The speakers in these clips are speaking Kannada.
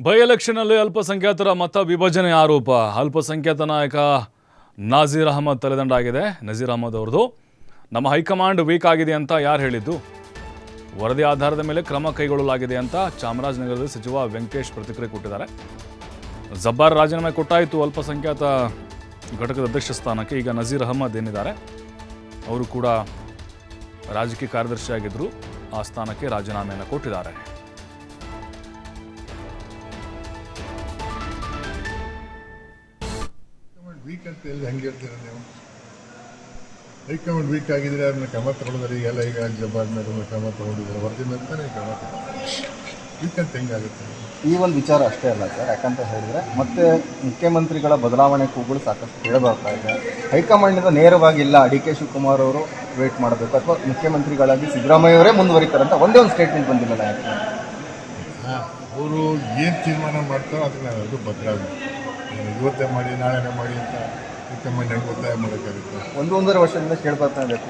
ಬೈ ಎಲೆಕ್ಷನ್ನಲ್ಲಿ ಅಲ್ಪಸಂಖ್ಯಾತರ ಮತ ವಿಭಜನೆ ಆರೋಪ. ಅಲ್ಪಸಂಖ್ಯಾತ ನಾಯಕ ನಜೀರ್ ಅಹಮದ್ ತಲೆದಂಡ ಆಗಿದೆ. ನಜೀರ್ ಅಹಮದ್ ಅವ್ರದ್ದು ನಮ್ಮ ಹೈಕಮಾಂಡ್ ವೀಕ್ ಆಗಿದೆ ಅಂತ ಯಾರು ಹೇಳಿದ್ದು? ವರದಿ ಆಧಾರದ ಮೇಲೆ ಕ್ರಮ ಕೈಗೊಳ್ಳಲಾಗಿದೆ ಅಂತ ಚಾಮರಾಜನಗರದ ಸಚಿವ ವೆಂಕಟೇಶ್ ಪ್ರತಿಕ್ರಿಯೆ ಕೊಟ್ಟಿದ್ದಾರೆ. ಜಬ್ಬಾರ್ ರಾಜೀನಾಮೆ ಕೊಟ್ಟಾಯಿತು ಅಲ್ಪಸಂಖ್ಯಾತ ಘಟಕದ ಅಧ್ಯಕ್ಷ ಸ್ಥಾನಕ್ಕೆ. ಈಗ ನಜೀರ್ ಅಹಮದ್ ಏನಿದ್ದಾರೆ ಅವರು ಕೂಡ ರಾಜಕೀಯ ಕಾರ್ಯದರ್ಶಿಯಾಗಿದ್ದರು. ಆ ಸ್ಥಾನಕ್ಕೆ ರಾಜೀನಾಮೆಯನ್ನು ಕೊಟ್ಟಿದ್ದಾರೆ. ವೀಕ್ ಅಂತ ಹೇಳಿ ಹೆಂಗೆ ಹೇಳ್ತೀರ ನೀವು? ಹೈಕಮಾಂಡ್ ವೀಕ್ ಆಗಿದ್ರೆ ಅದನ್ನ ಕ್ರಮ ತಗೊಳ್ಳೋದ್ರೆ ಎಲ್ಲ ಈಗ ಜಬ್ಬಾರ್ ಮೇಲೆ ಕ್ರಮ ತಗೊಂಡಿದ್ದಾರೆ. ವರದಿ ಮೇಲೆ ತಾನೇ ಕ್ರಮ ತಗೊಂಡಿದ್ದಾರೆ. ವೀಕ್ ಅಂತ ಹೆಂಗಾಗುತ್ತೆ? ಈ ಒಂದು ವಿಚಾರ ಅಷ್ಟೇ ಅಲ್ಲ ಸರ್, ಯಾಕಂತ ಹೇಳಿದ್ರೆ ಮತ್ತೆ ಮುಖ್ಯಮಂತ್ರಿಗಳ ಬದಲಾವಣೆ ಕೂಗುಗಳು ಸಾಕಷ್ಟು ಕೇಳಬರ್ತಾ ಇದೆ. ಹೈಕಮಾಂಡ್ನಿಂದ ನೇರವಾಗಿ ಇಲ್ಲ ಡಿ ಕೆ ಶಿವಕುಮಾರ್ ಅವರು ವೇಟ್ ಮಾಡಬೇಕು ಅಥವಾ ಮುಖ್ಯಮಂತ್ರಿಗಳಾಗಿ ಸಿದ್ದರಾಮಯ್ಯ ಅವರೇ ಮುಂದುವರಿತಾರೆ ಅಂತ ಒಂದೇ ಒಂದು ಸ್ಟೇಟ್ಮೆಂಟ್ ಬಂದಿಲ್ಲ. ಯಾಕೆ ಅವರು ಏನು ತೀರ್ಮಾನ ಮಾಡ್ತಾರೋ ಅದನ್ನ ಅದು ಬದಲಾಗುತ್ತೆ. ಇವತ್ತೇ ಮಾಡಿ ನಾಳೆನೇ ಮಾಡಿ ಅಂತ ಹೈಕಮಾಂಡ್ ಹೆಂಗೆ ಒತ್ತಾಯ ಮಾಡೋಕ್ಕಾಗುತ್ತೆ? ಒಂದೂವರೆ ವರ್ಷದಿಂದ ಕೇಳ್ಬರ್ತಾ ಬೇಕು.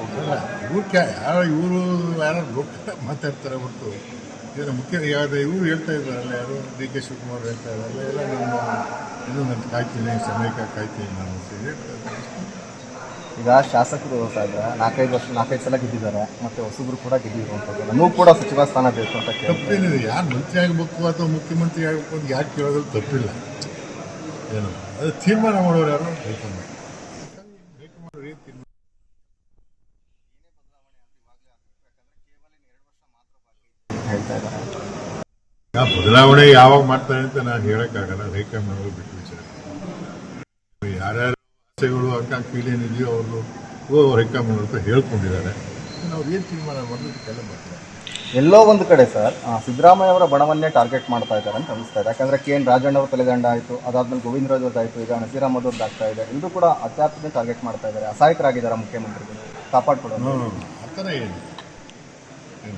ಅಲ್ಲ ಇವರು ಯಾರು ಲೋಕ ಮಾತಾಡ್ತಾರೆ ಹೊರತು ಏನು ಮುಖ್ಯ ಯಾವ್ದು ಇವರು ಹೇಳ್ತಾ ಇದ್ದಾರಲ್ಲ, ಯಾರು ಡಿ ಕೆ ಶಿವಕುಮಾರ್ ಹೇಳ್ತಾ ಇದ್ದಾರಲ್ಲ, ಎಲ್ಲ ಇನ್ನೂ ನಾನು ಕಾಯ್ತೀನಿ, ಸಮಯಕ್ಕೆ ಕಾಯ್ತೀನಿ ನಾನು ಅಂತ ಹೇಳ್ತಾ ಇದ್ದಾರೆ. ಈಗ ಶಾಸಕರು ಸಾಹೇಬ 4-5 ಸಲ ಗೆದ್ದಿದ್ದಾರೆ, ಮತ್ತೆ ಹೊಸಬ್ರು ಕೂಡ ಗೆದ್ದಿರುವಂಥದ್ದು. ನೀವು ಕೂಡ ಸಚಿವ ಸ್ಥಾನ ಬೇಕು ಅಂತ ತಪ್ಪೇನಿದೆ. ಯಾರು ಮಂತ್ರಿ ಆಗಬೇಕು ಅಥವಾ ಮುಖ್ಯಮಂತ್ರಿ ಆಗಬೇಕು ಅಂತ ಯಾಕೆ ಕೇಳೋದ್ರಲ್ಲಿ ತಪ್ಪಿಲ್ಲ. ಏನು ಅದು ತೀರ್ಮಾನ ಮಾಡೋರು ಯಾರು? ಹೈಕಮಾಂಡ್ ಏನು ತೀರ್ಮಾನ ಹೇಳ್ತಾ ಇದ್ದಾರೆ. ಬದಲಾವಣೆ ಯಾವಾಗ ಮಾಡ್ತಾರೆ ಅಂತ ನಾನು ಹೇಳೋಕ್ಕಾಗಲ್ಲ. ಹೈಕಮಾಂಡ್ ಅವರು ಬಿಟ್ಟು ವಿಚಾರ. ಯಾರ್ಯಾರು ಆಸೆಗಳು ಆಕಾಂಕ್ಷೆಗಳು ಏನಿದೆಯೋ ಅವ್ರದ್ದು ಹೈಕಮಾಂಡ್ ಅಂತ ಹೇಳ್ಕೊಂಡಿದ್ದಾರೆ. ಅವ್ರು ಏನು ತೀರ್ಮಾನ ಮಾಡೋದಕ್ಕೆಲ್ಲ ಬರ್ತಾರೆ. ಎಲ್ಲೋ ಒಂದು ಕಡೆ ಸರ್ ಸಿದ್ದರಾಮಯ್ಯ ಅವರ ಬಣವನ್ನೇ ಟಾರ್ಗೆಟ್ ಮಾಡ್ತಾ ಇದ್ದಾರೆ ಅಂತ ಅನಿಸ್ತಾ ಇದೆ. ಯಾಕಂದ್ರೆ ಕೆ ಎನ್ ರಾಜಣ್ಣ ಅವರು ತಲೆದಂಡ ಆಯಿತು, ಅದಾದ್ಮೇಲೆ ಗೋವಿಂದ ರಾಜ್ ಆಯಿತು, ಈಗ ನಜೀರ್ ಅಹಮದ್ ಅವ್ರದ್ದು ಆಗ್ತಾ ಇದೆ. ಎಲ್ಲರೂ ಕೂಡ ಅತ್ಯಾತ್ಮನೆ ಟಾರ್ಗೆಟ್ ಮಾಡ್ತಾ ಇದ್ದಾರೆ. ಅಸಹಾಯಕರಾಗಿದ್ದಾರೆ ಮುಖ್ಯಮಂತ್ರಿಗಳು ಕಾಪಾಡ್ಕೊಳ್ಳೋದು. ಆ ಥರ ಏನು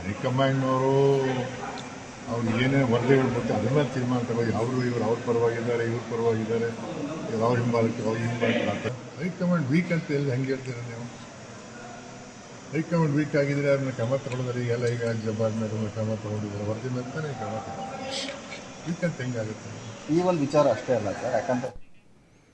ಹೈಕಮಾಂಡ್ನವರು ಅವ್ರು ಏನೇನು ವರದಿಗಳು ಬರ್ತದೆ ಅದ್ರ ಮೇಲೆ ತೀರ್ಮಾನ ತಗೋಗಿ ಇವರು ಅವ್ರ ಪರವಾಗಿದ್ದಾರೆ, ಇವ್ರ ಪರವಾಗಿದ್ದಾರೆ, ಇವ್ರು ಅವ್ರ ಹಿಂಬಾಲಕ್ಕೆ ಅವ್ರ ಹಿಂಬಾಲಕ್ಕೆ ಅಂತ. ಹೈಕಮಾಂಡ್ ವೀಕ್ ಅಂತ ಹೇಳಿ ಹೆಂಗೆ ಹೇಳ್ತೀರ ನೀವು? ಹೈಕಮಾಂಡ್ ವೀಕ್ ಆಗಿದ್ರೆ ಅದನ್ನ ಕ್ರಮ ತಗೊಳ್ಳೋದ್ರೆ ಎಲ್ಲ ಈಗ ಜಬ್ಬಾರ್ ಮೇಲೆ ಕ್ರಮ ತಗೊಂಡಿದ್ದಾರೆ. ವರದಿ ಮೇಲೆ ತಾನೇ ಕ್ರಮ ತಗೊಂಡಿದ್ದಾರೆ. ವೀಕ್ ಅಂತ ಹೆಂಗಾಗುತ್ತೆ? ಈ ಒಂದು ವಿಚಾರ ಅಷ್ಟೇ ಅಲ್ಲ ಸರ್, ಯಾಕಂತ